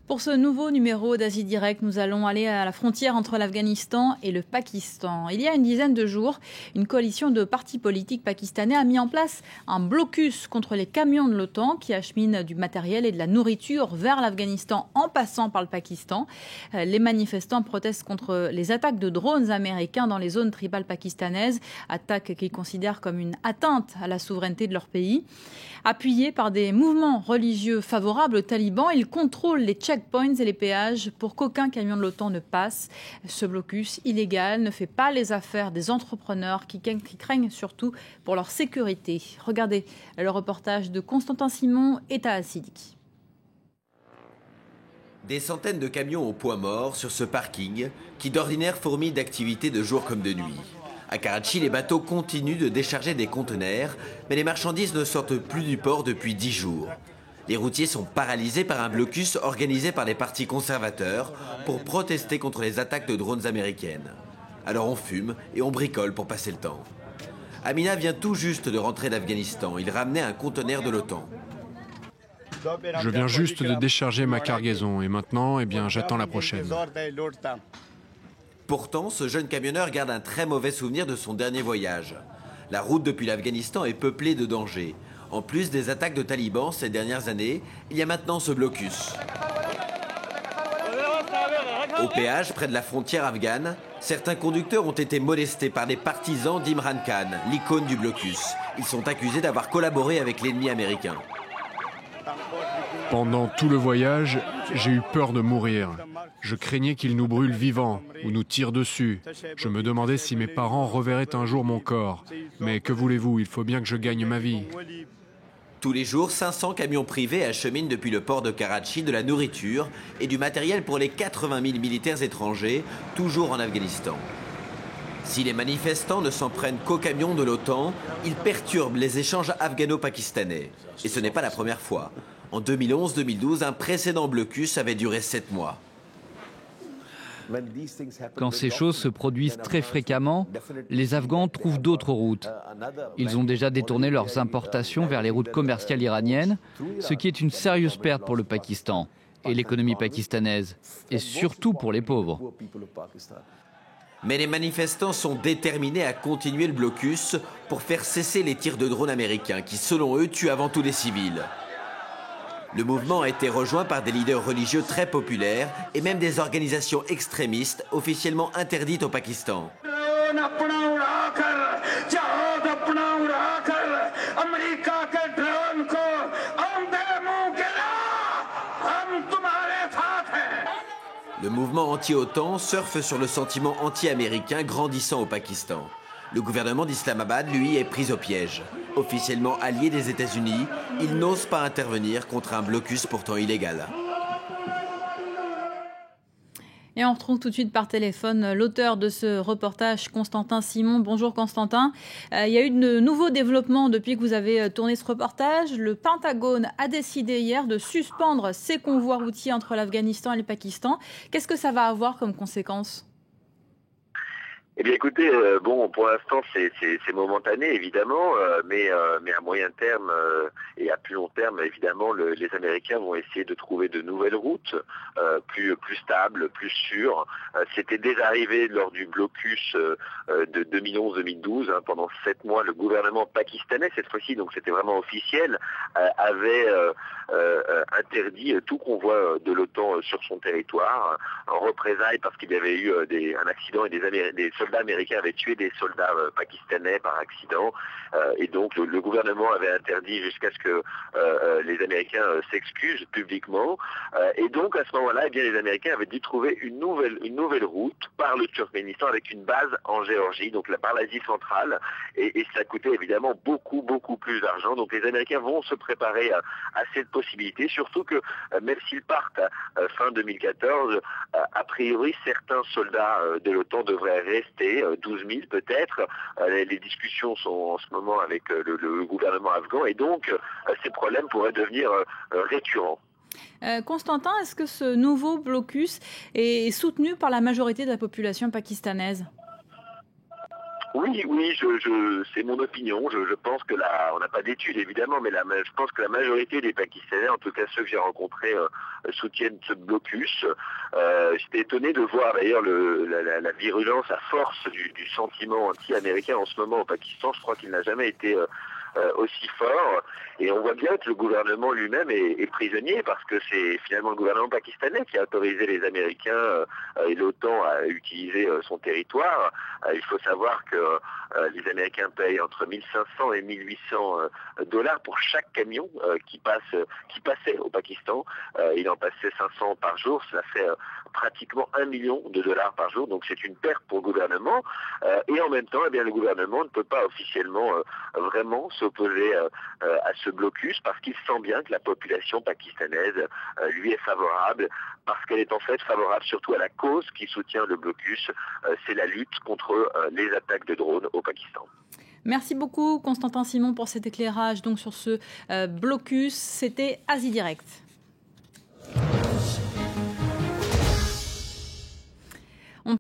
Pour ce nouveau numéro d'Asie Direct, nous allons aller à la frontière entre l'Afghanistan et le Pakistan. Il y a une dizaine de jours, une coalition de partis politiques pakistanais a mis en place un blocus contre les camions de l'OTAN qui acheminent du matériel et de la nourriture vers l'Afghanistan en passant par le Pakistan. Les manifestants protestent contre les attaques de drones américains dans les zones tribales pakistanaises, attaques qu'ils considèrent comme une atteinte à la souveraineté de leur pays. Appuyés par des mouvements religieux favorables aux talibans, ils contrôlent les checkpoints et les péages pour qu'aucun camion de l'OTAN ne passe. Ce blocus illégal ne fait pas les affaires des entrepreneurs qui craignent surtout pour leur sécurité. Regardez le reportage de Constantin Simon et Taha Siddiqui. Des centaines de camions au point mort sur ce parking qui d'ordinaire fourmille d'activités de jour comme de nuit. À Karachi, les bateaux continuent de décharger des conteneurs, mais les marchandises ne sortent plus du port depuis 10 jours. Les routiers sont paralysés par un blocus organisé par les partis conservateurs pour protester contre les attaques de drones américaines. Alors on fume et on bricole pour passer le temps. Amina vient tout juste de rentrer d'Afghanistan. Il ramenait un conteneur de l'OTAN. Je viens juste de décharger ma cargaison et maintenant, j'attends la prochaine. Pourtant, ce jeune camionneur garde un très mauvais souvenir de son dernier voyage. La route depuis l'Afghanistan est peuplée de dangers. En plus des attaques de talibans ces dernières années, il y a maintenant ce blocus. Au péage, près de la frontière afghane, certains conducteurs ont été molestés par des partisans d'Imran Khan, l'icône du blocus. Ils sont accusés d'avoir collaboré avec l'ennemi américain. Pendant tout le voyage, j'ai eu peur de mourir. Je craignais qu'ils nous brûlent vivants ou nous tirent dessus. Je me demandais si mes parents reverraient un jour mon corps. Mais que voulez-vous, il faut bien que je gagne ma vie. Tous les jours, 500 camions privés acheminent depuis le port de Karachi de la nourriture et du matériel pour les 80 000 militaires étrangers, toujours en Afghanistan. Si les manifestants ne s'en prennent qu'aux camions de l'OTAN, ils perturbent les échanges afghano-pakistanais. Et ce n'est pas la première fois. En 2011-2012, un précédent blocus avait duré 7 mois. Quand ces choses se produisent très fréquemment, les Afghans trouvent d'autres routes. Ils ont déjà détourné leurs importations vers les routes commerciales iraniennes, ce qui est une sérieuse perte pour le Pakistan et l'économie pakistanaise, et surtout pour les pauvres. Mais les manifestants sont déterminés à continuer le blocus pour faire cesser les tirs de drones américains qui, selon eux, tuent avant tout les civils. Le mouvement a été rejoint par des leaders religieux très populaires et même des organisations extrémistes officiellement interdites au Pakistan. Le mouvement anti-OTAN surfe sur le sentiment anti-américain grandissant au Pakistan. Le gouvernement d'Islamabad, lui, est pris au piège. Officiellement allié des États-Unis, il n'ose pas intervenir contre un blocus pourtant illégal. Et on retrouve tout de suite par téléphone l'auteur de ce reportage, Constantin Simon. Bonjour Constantin. Il y a eu de nouveaux développements depuis que vous avez tourné ce reportage. Le Pentagone a décidé hier de suspendre ses convois routiers entre l'Afghanistan et le Pakistan. Qu'est-ce que ça va avoir comme conséquence ? Eh bien, écoutez, pour l'instant, c'est momentané, évidemment, mais à moyen terme et à plus long terme, évidemment, les Américains vont essayer de trouver de nouvelles routes plus stables, plus sûres. C'était déjà arrivé lors du blocus de 2011-2012. Pendant 7 mois, le gouvernement pakistanais, cette fois-ci, donc c'était vraiment officiel, avait interdit tout convoi de l'OTAN sur son territoire, en représailles parce qu'il y avait eu un accident et des soldats américains avaient tué des soldats pakistanais par accident, et donc le gouvernement avait interdit jusqu'à ce que les Américains s'excusent publiquement, et donc à ce moment-là, eh bien, les Américains avaient dû trouver une nouvelle route par le Turkménistan avec une base en Géorgie, donc par l'Asie centrale, et ça coûtait évidemment beaucoup plus d'argent. Donc les Américains vont se préparer à cette possibilité, surtout que même s'ils partent fin 2014, a priori certains soldats de l'OTAN devraient rester, 12 000 peut-être. Les discussions sont en ce moment avec le gouvernement afghan, et donc ces problèmes pourraient devenir récurrents. Constantin, est-ce que ce nouveau blocus est soutenu par la majorité de la population pakistanaise ? Oui, c'est mon opinion. Je pense que on n'a pas d'études évidemment, mais je pense que la majorité des Pakistanais, en tout cas ceux que j'ai rencontrés, soutiennent ce blocus. J'étais étonné de voir d'ailleurs la virulence à force du sentiment anti-américain en ce moment au Pakistan. Je crois qu'il n'a jamais été aussi fort, et on voit bien que le gouvernement lui-même est prisonnier, parce que c'est finalement le gouvernement pakistanais qui a autorisé les Américains et l'OTAN à utiliser son territoire. Il faut savoir que les Américains payent entre 1500 et 1800 dollars pour chaque camion qui passait au Pakistan. Il en passait 500 par jour, cela fait pratiquement 1 million de dollars par jour, donc c'est une perte pour le gouvernement, et en même temps, eh bien, le gouvernement ne peut pas officiellement vraiment s'opposer à ce blocus, parce qu'il sent bien que la population pakistanaise lui est favorable, parce qu'elle est en fait favorable surtout à la cause qui soutient le blocus, c'est la lutte contre les attaques de drones au Pakistan. Merci beaucoup Constantin Simon pour cet éclairage donc sur ce blocus. C'était Asie Direct.